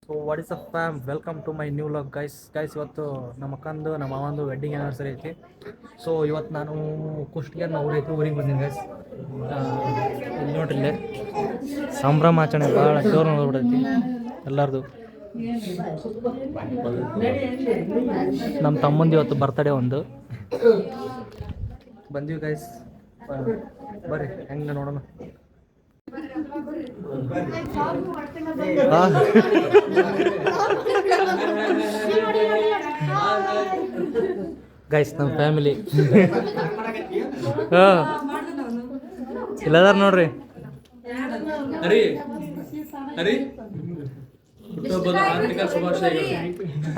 So what is a fam, welcome to my new vlog guys. ಇವತ್ತು ನಮ್ಮ ಅಕ್ಕಂದು ನಮ್ಮ ಮಾವಂದು ವೆಡ್ಡಿಂಗ್ ಆ್ಯನಿವರ್ಸರಿ ಐತಿ. ಸೊ ಇವತ್ತು ನಾನು ಕುಷ್ಟಗಿಯನ್ನ ಊರಿಗೆ ಬಂದೀನಿ ಗೈಸ್. ಇಲ್ಲಿ ನೋಡ್ರಿ, ಇಲ್ಲೇ ಸಂಭ್ರಮಾಚರಣೆ ಭಾಳ ಜೋರು ನೋಡ್ಬಿಡೈತಿ ಎಲ್ಲರದು. ನಮ್ಮ ತಮ್ಮಂದು ಇವತ್ತು ಬರ್ತಡೇ ಒಂದು ಬಂದೀವಿ ಗೈಸ್. ಬರ್ರಿ ಹೆಂಗೆ ನೋಡೋಣ. ಗೈಸ್ ನಮ್ಮ ಫ್ಯಾಮಿಲಿ ಇಲ್ಲದಾರ ನೋಡ್ರಿ.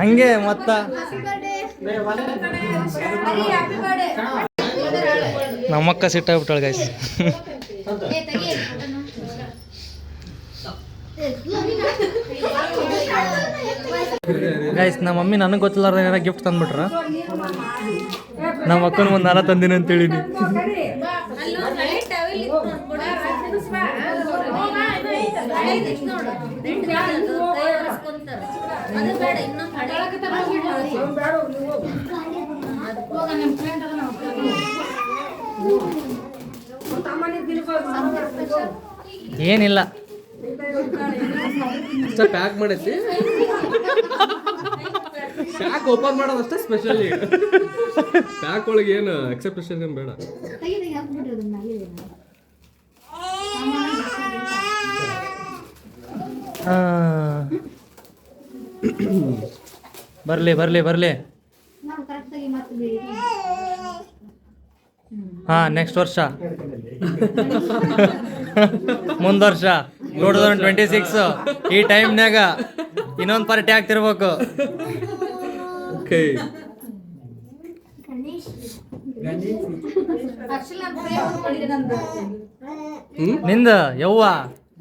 ಹಂಗೆ ಮತ್ತ ನಮ್ಮಕ್ಕ ಸಿಟ್ಟಾಗ್ಬಿಟ್ಟಾಳ ಗೈಸ್. ಗೈಸ್ ನಮ್ಮ ಮಮ್ಮಿ ನನಗೆ ಗೊತ್ತಿಲ್ಲಾರ್ದ ಏನಾರ ಗಿಫ್ಟ್ ತಂದ್ಬಿಟ್ರ. ನಮ್ಮ ಅಕ್ಕನ ಒಂದು ನಾರ ತಂದಿನಿ ಅಂತೇಳಿನಿ. ಏನಿಲ್ಲ, ಪ್ಯಾಕ್ ಮಾಡೈತಿ. ಪ್ಯಾಕ್ ಓಪನ್ ಮಾಡೋದಷ್ಟೇ ಸ್ಪೆಷಲ್. ಪ್ಯಾಕ್ ಒಳಗೆ ಏನು ಎಕ್ಸೆಪ್ಟೇಷನ್ ಏನು ಬೇಡ. ಬರ್ಲಿ ಬರ್ಲಿ ಬರ್ಲಿ. ನೆಕ್ಸ್ಟ್ ವರ್ಷ ಮುಂದ ವರ್ಷ 2026 ಈ ಟೈಮ್ನಾಗ ಇನ್ನೊಂದು ಪಾರ್ಟಿ ಆಗ್ತಿರ್ಬೇಕು. ನಿಂದ ಯವ್ವ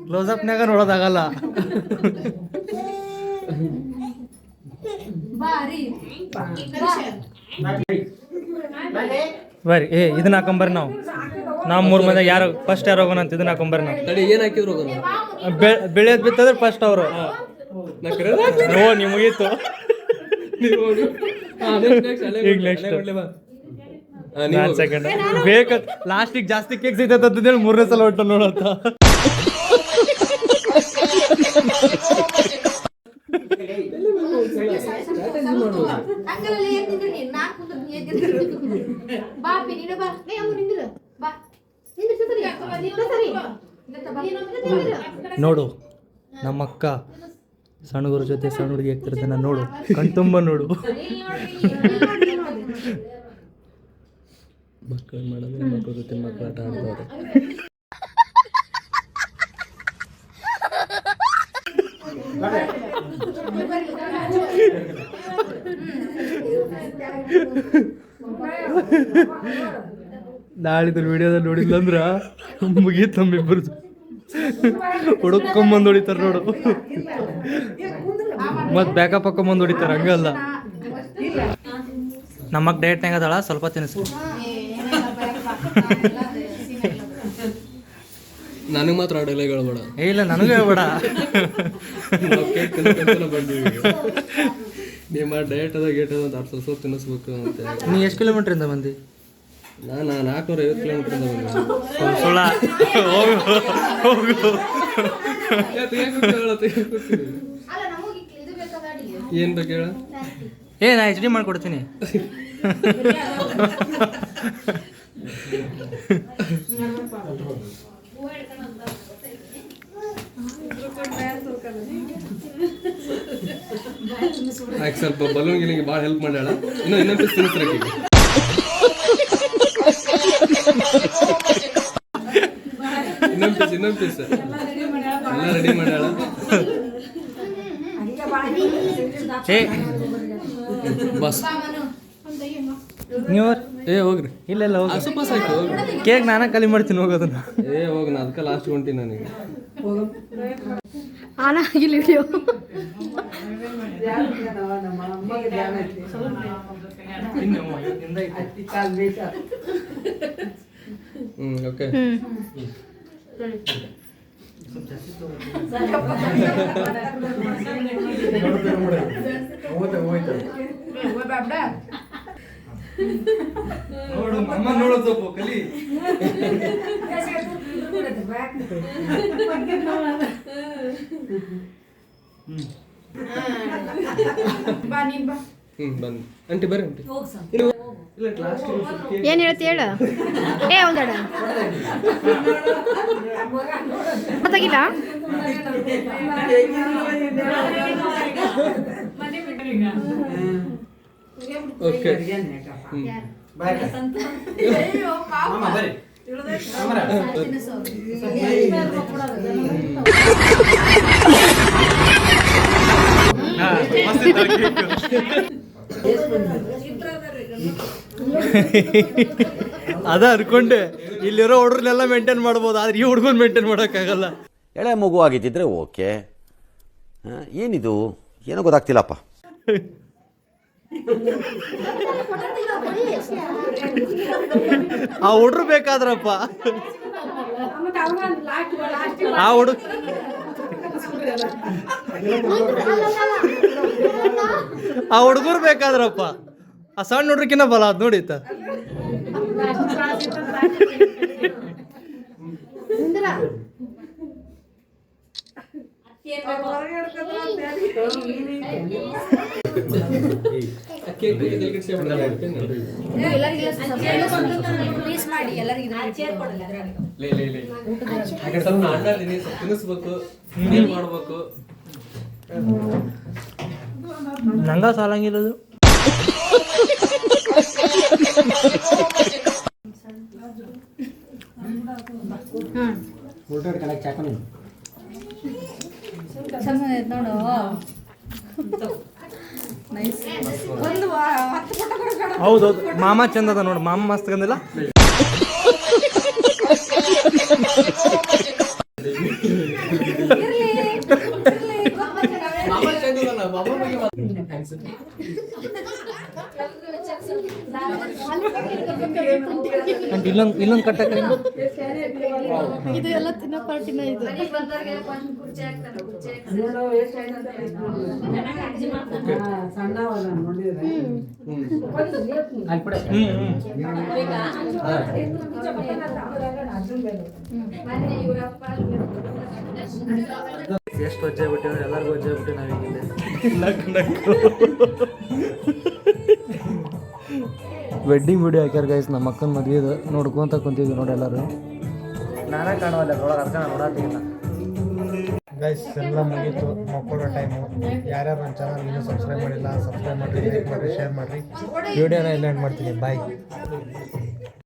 ಕ್ಲೋಸಪ್ನಾಗ ನೋಡೋದಾಗಲ್ಲ. ಬರ್ರಿ, ಇದನ್ನ ಹಾಕೊಂಬರ್ರಿ. ನಾವು ಮೂರು ಮಂದಿ ಯಾರು ಫಸ್ಟ್ ಯಾರು ಹೋಗೋಣ ಅಂತ ಇದನ್ನ ಹಾಕೊಂಬರ್ರಿ. ನಾವು ಏನು ಹಾಕಿದ್ರು ಬೆಳೆಯೋದು ಬಿತ್ತಂದ್ರೆ ಫಸ್ಟ್ ಅವರು ನೀವು ಮುಗೀತು. ಈಗ ನೆಕ್ಸ್ಟ್ ಸೆಕೆಂಡ್ ಬೇಕ. ಲಾಸ್ಟಿಗೆ ಜಾಸ್ತಿ ಕೇಕ್ ಸಿಗ್ತೈತೆ ಅಂತಂದೇಳಿ 3ನೇ ಸಲ ಹೊಟ್ಟು ನೋಡತ್ತ. ನೋಡು ನಮ್ಮಕ್ಕ ಸಣ್ಣಗುರ ಜೊತೆ ಸಣ್ಣ ಹುಡುಗಿ ಆಗ್ತಿರೋದನ್ನ ನೋಡು, ಕಣ್ತುಂಬ ನೋಡು. ಮಕ್ಕಳು ಮಾಡಿದ್ರೆ ಮಕ್ಕಳ ಜೊತೆ ಮಕ್ಕಳು ಆಟ ಆಡ್ತಾರೆ. ನಾಳಿದ್ರ ವಿಡಿಯೋದಲ್ಲಿ ನೋಡಿದ್ಲಂದ್ರ ಮುಗೀತು ನಮ್ಮಿಬ್ಬರದು. ಹುಡುಕೊಂಬಂದು ಹೊಡಿತಾರ ನೋಡು, ಮತ್ ಬ್ಯಾಕಪ್ ಹಾಕೊಂಬಂದು ಹೊಡಿತಾರ. ಹಂಗಲ್ಲ, ನಮ್ಮಕ್ಕ ಡಯಟ್ನಾಗ ಅದಾಳ, ಸ್ವಲ್ಪ ತಿನ್ನಿಸ್ಕೊ. ನನಗೆ ಮಾತ್ರ ಆಡಲ್ಲ ಹೇಳ್ಬೇಡ. ಇಲ್ಲ ನನಗೂ ಹೇಳ್ಬೇಡ. ಬಂದೀವಿ ನಿಮ್ಮ ಡಯಟ್ ಅದ ಗೇಟ್ ಅದ ಅಂತ ಸ್ವಲ್ಪ ತಿನ್ನಿಸ್ಬೇಕು ಅಂತ. ನೀ ಎಷ್ಟು ಕಿಲೋಮೀಟ್ರಿಂದ ಬಂದಿ? ನಾನು 450 ಕಿಲೋಮೀಟ್ರಿಂದ ಬಂದೆ. ಸುಳ್ಳ ಏನ್ ಬೇಕು ಹೇಳ? ನಾ HD ಮಾಡ್ಕೊಡ್ತೀನಿ. ಸ್ವಲ್ಪ ಬಲೂನ್ ಗಿಲಿಗೆ ಭಾಳ ಹೆಲ್ಪ್ ಮಾಡ್ಯಾಳ. ಇನ್ನೊಂದು ಪೀಸ್ ತಿನ್ನಿಸ್ರಕ್ಕೆ. ಇನ್ನೊಂದು ಪೀಸ್ ಎಲ್ಲ ರೆಡಿ ಮಾಡ್ಯಾಳ. ಬಸ್ ನೀವು ಹೋಗ್ರಿ. ಇಲ್ಲ ಹೋಗಿ ಸ್ವಲ್ಪ ಸಾಕು. ಕೇಕ್ ನಾನ ಖಾಲಿ ಮಾಡ್ತೀನಿ, ಹೋಗೋದನ್ನ. ಹೋಗಿ ನಾ ಅದಕ್ಕೆ ಲಾಸ್ಟ್ ಹೊಂಟಿ ನನಗೆ. ಓಕೆ. ನೋಡು ಅಮ್ಮ ನೋಡೋದು ಸ್ವಲ್ಪ ಕಲಿ. ಬಂದು ಆಂಟಿ ಬರ್ರಿ ಆಂಟಿ. ಏನ್ ಹೇಳ್ತಿ ಹೇಳು. ಒಂದಡ ಗೊತ್ತಾಗಿಲ್ಲ. ಓಕೆ ಅದ ಅನ್ಕೊಂಡೆ ಇಲ್ಲಿರೋ ಹುಡುಗ್ರನ್ನೆಲ್ಲ ಮೇಂಟೈನ್ ಮಾಡ್ಬೋದು, ಆದ್ರೆ ಈ ಹುಡುಗನ್ ಮೇಂಟೈನ್ ಮಾಡೋಕ್ಕಾಗಲ್ಲ. ಎಳೆ ಮಗು ಆಗಿದ್ದಿದ್ರೆ ಓಕೆ. ಏನಿದು ಏನೋ ಗೊತ್ತಾಗ್ತಿಲ್ಲಪ್ಪ. ಆ ಹುಡುಗ್ರು ಬೇಕಾದ್ರಪ್ಪ, ಆ ಹುಡುಗ ಆ ಹುಡುಗರು ಬೇಕಾದ್ರಪ್ಪ. ಆ ಸಣ್ಣ ಹುಡ್ರಕ್ಕಿನ್ನ ಬಲ ಅದ್ ನೋಡಿತ್ತ. ತಿನ್ನಿಸ್ಬೇಕು, ಮಾಡ್ಬೇಕು. ನಂಗ ಸಾಲಂಗಿಲ್ಲದು. ಹೌದೌದು, ಮಾಮ ಚಂದ ಅದ ನೋಡು. ಮಾಮ ಮಸ್ತ್ ಗಂದಿಲ್ಲ. ಇಲ್ಲೊಂದು ಕಟ್ಟಕ್ಕೆ ಇದು ಎಲ್ಲ ತಿನ್ನೋ ಪಾರ್ಟಿನ ಇದು. ಎಷ್ಟು ವಜ್ಜೆ ಬಿಟ್ಟಿದ್ರೆ ಎಲ್ಲರಿಗೂ ವಜ್ಜೆ ಬಿಟ್ಟು ನಾವೀಗಿಲ್ಲ. ವೆಡ್ಡಿಂಗ್ ವಿಡಿಯೋ ಹಾಕ್ಯಾರ ಗೈಸ್. ನಮ್ಮ ಅಕ್ಕನ ಮದುವೆದು ನೋಡ್ಕೊಂತ ಕುಂತಿದ್ವಿ ನೋಡಿ ಎಲ್ಲರೂ. ನಾನೇ ಕಾಣುವಲ್ಲ ಅದ್ರೊಳಗೆ, ಅದಕ್ಕೆ ನಾನು ನೋಡತ್ತಿಲ್ಲ ಗೈಸ್. ಎಲ್ಲ ಮುಗೀತು, ಮಕ್ಕಳ ಟೈಮು. ಯಾರ್ಯಾರು ನನ್ನ ಚಾನಲ್ ಇನ್ನೂ ಸಬ್ಸ್ಕ್ರೈಬ್ ಮಾಡಿಲ್ಲ, ಸಬ್ಸ್ಕ್ರೈಬ್ ಮಾಡಿರಿ, ಲೈಕ್ ಮಾಡಿರಿ, ಶೇರ್ ಮಾಡಿರಿ. ವಿಡಿಯೋನ ಎಲ್ಲ ಎಂಡ್ ಮಾಡ್ತೀನಿ. ಬಾಯ್.